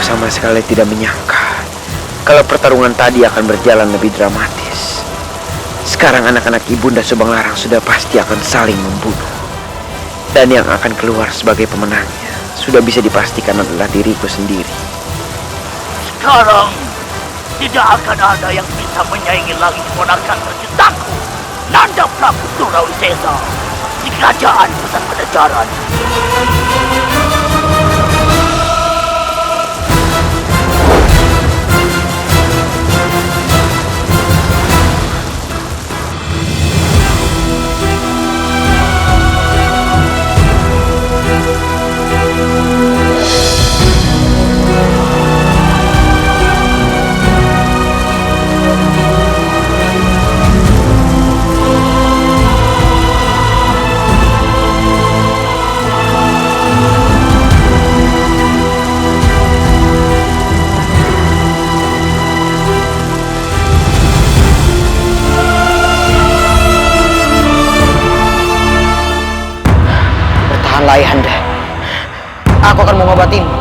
sama sekali tidak menyangka kalau pertarungan tadi akan berjalan lebih dramatis. Sekarang anak-anak Ibunda Subanglarang sudah pasti akan saling membunuh. Dan yang akan keluar sebagai pemenangnya sudah bisa dipastikan adalah diriku sendiri. Sekarang tidak akan ada yang bisa menyaingi lagi keponakan tercintaku, Nanda Prabu Surawisesa di kerajaan besar Pajajaran. Ayahanda, aku akan mengobatimu.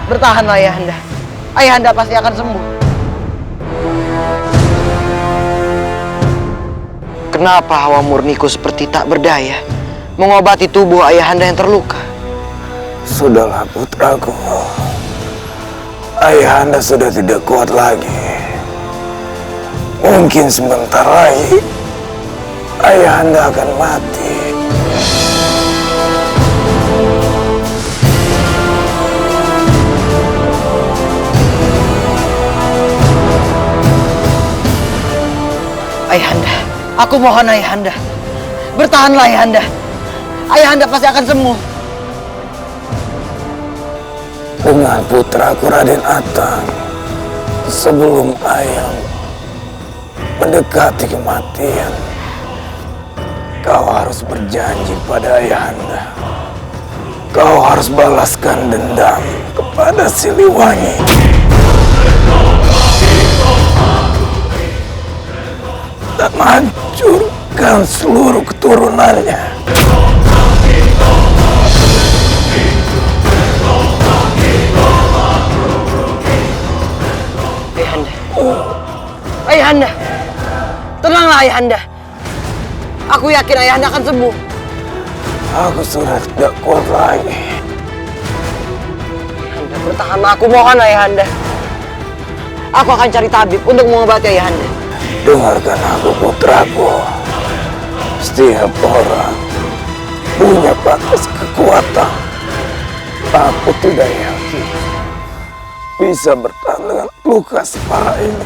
Bertahanlah Ayahanda. Ayahanda pasti akan sembuh. Kenapa hawa murniku seperti tak berdaya mengobati tubuh Ayahanda yang terluka? Sudahlah putraku. Ayahanda sudah tidak kuat lagi. Mungkin sebentar lagi Ayahanda akan mati. Ayahanda, aku mohon Ayahanda, bertahanlah Ayahanda. Ayahanda pasti akan sembuh. Dengan putraku Raden Atang, sebelum ayam mendekati kematian, kau harus berjanji pada Ayahanda. Kau harus balaskan dendam kepada Siliwangi. Dan hancurkan seluruh keturunannya. Ayahanda, Ayahanda, tenanglah Ayahanda. Aku yakin Ayahanda akan sembuh. Aku sudah tidak kuat lagi. Ayahanda, bertahanlah, aku mohon Ayahanda. Aku akan cari tabib untuk mengobati Ayahanda. Dengarkan aku putraku. Setiap orang punya batas kekuatan. Aku tidak yakin bisa bertahan dengan luka separah ini.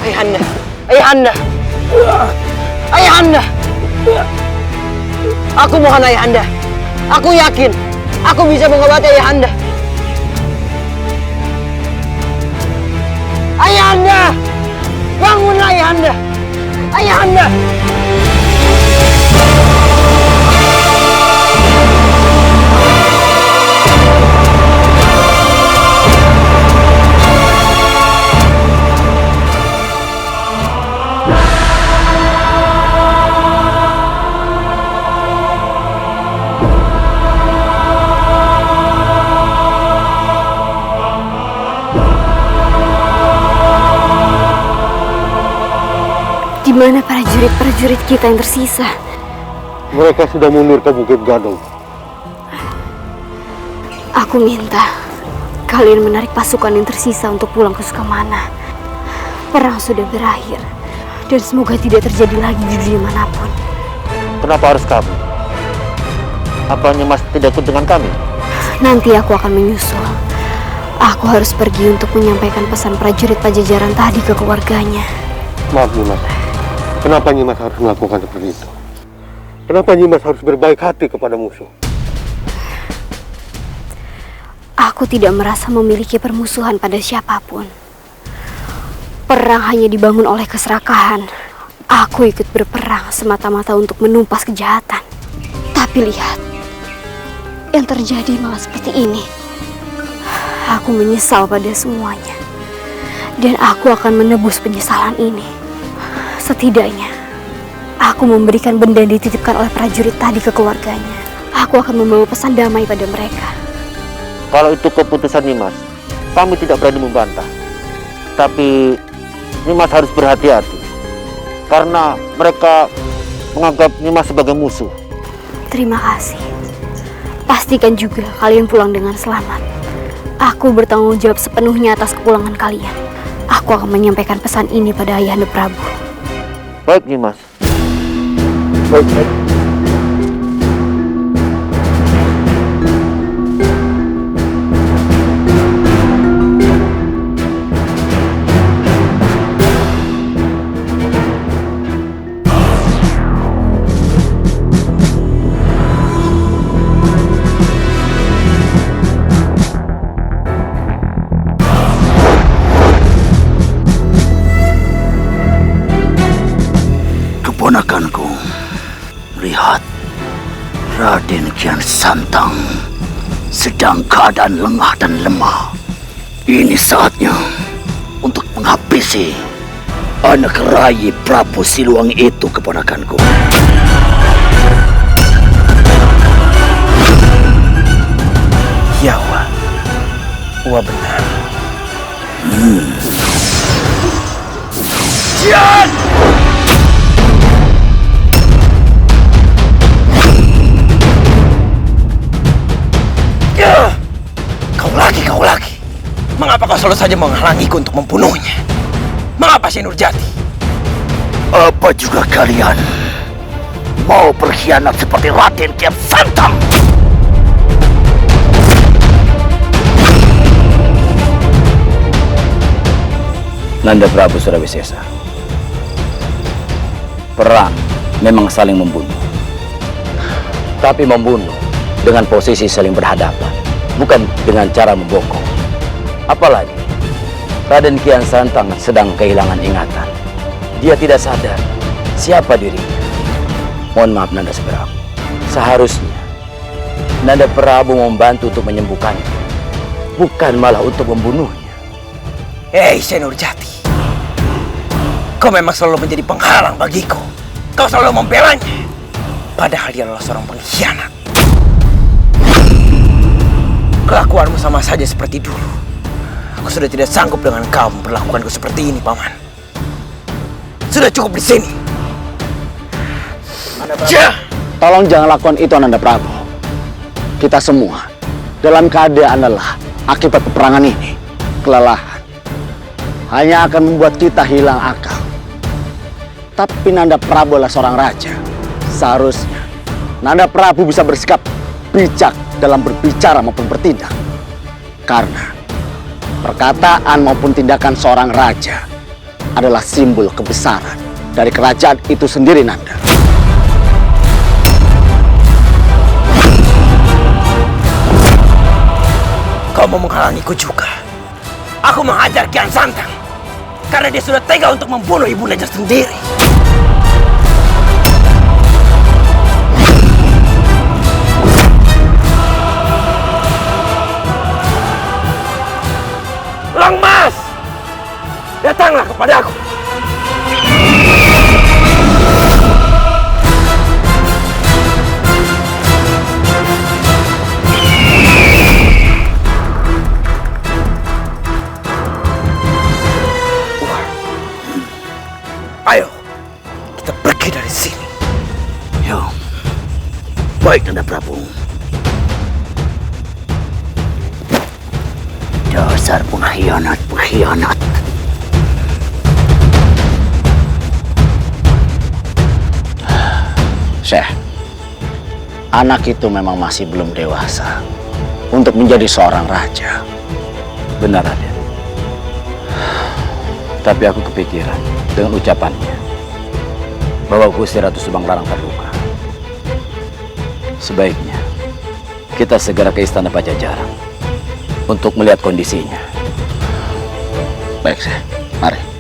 Ayahanda, Ayahanda, Ayahanda. Aku mohon Ayahanda. Aku yakin aku bisa mengobati Ayahanda. Ayahanda, bangunlah Ayahanda. Ayahanda. Di mana para prajurit kita yang tersisa? Mereka sudah mundur ke Bukit Gadong. Aku minta kalian menarik pasukan yang tersisa untuk pulang ke Sukamana. Perang sudah berakhir dan semoga tidak terjadi lagi di dunia manapun. Kenapa harus kamu? Apanya Mas tidak ikut dengan kami? Nanti aku akan menyusul. Aku harus pergi untuk menyampaikan pesan prajurit Pajajaran tadi ke keluarganya. Maaf Nimas, kenapa Nimas harus melakukan seperti itu? Kenapa Nimas harus berbaik hati kepada musuh? Aku tidak merasa memiliki permusuhan pada siapapun. Perang hanya dibangun oleh keserakahan. Aku ikut berperang semata-mata untuk menumpas kejahatan. Tapi lihat, yang terjadi malah seperti ini. Aku menyesal pada semuanya. Dan aku akan menebus penyesalan ini. Setidaknya, aku memberikan benda yang dititipkan oleh prajurit tadi ke keluarganya. Aku akan membawa pesan damai pada mereka. Kalau itu keputusan Nimas, kami tidak berani membantah. Tapi Nimas harus berhati-hati, karena mereka menganggap Nimas sebagai musuh. Terima kasih. Pastikan juga kalian pulang dengan selamat. Aku bertanggung jawab sepenuhnya atas kepulangan kalian. Aku akan menyampaikan pesan ini pada Ayahanda Prabu. Baik, Nimas. Baik. Keponakanku, lihat, Raden Kian Santang sedang keadaan lengah dan lemah. Ini saatnya untuk menghabisi anak Rai Prabu Siliwangi itu, keponakanku. Ya, Wak. Wak benar. Kian! Kau lagi. Mengapa kau selalu saja menghalangiku untuk membunuhnya? Mengapa Syekh Nurjati? Apa juga kalian mau berkhianat seperti Raden Kian Santang? Nanda Prabu Surawi Sesa, perang memang saling membunuh, tapi membunuh dengan posisi saling berhadapan, bukan dengan cara membokong. Apalagi Raden Kian Santang sedang kehilangan ingatan. Dia tidak sadar siapa dirinya. Mohon maaf Nanda Prabu. Seharusnya Nanda Prabu membantu untuk menyembuhkannya, bukan malah untuk membunuhnya. Hei Syekh Nurjati, kau memang selalu menjadi penghalang bagiku. Kau selalu membelanya, padahal dia adalah seorang pengkhianat. Kelakuanmu sama saja seperti dulu. Aku sudah tidak sanggup dengan kau memperlakukanku seperti ini, Paman. Sudah cukup di sini. Tolong jangan lakukan itu, Nanda Prabu. Kita semua dalam keadaan lelah akibat peperangan ini. Kelelahan hanya akan membuat kita hilang akal. Tapi Nanda Prabu adalah seorang raja. Seharusnya Nanda Prabu bisa bersikap bijak dalam berbicara maupun bertindak. Karena perkataan maupun tindakan seorang raja adalah simbol kebesaran dari kerajaan itu sendiri, Nanda. Kau mau menghalangiku juga. Aku menghajar Kian Santang karena dia sudah tega untuk membunuh ibundanya sendiri. Langmas, datanglah kepadaku. Ayo, kita pergi dari sini. Yo, baik Nanda Prabu. Dasar pengkhianat. Syekh, anak itu memang masih belum dewasa untuk menjadi seorang raja. Benar, Raden. Tapi aku kepikiran dengan ucapannya bahwa Gusti Ratu Subanglarang terluka. Sebaiknya kita segera ke istana Pajajaran untuk melihat kondisinya. Baik, Syekh. Mari.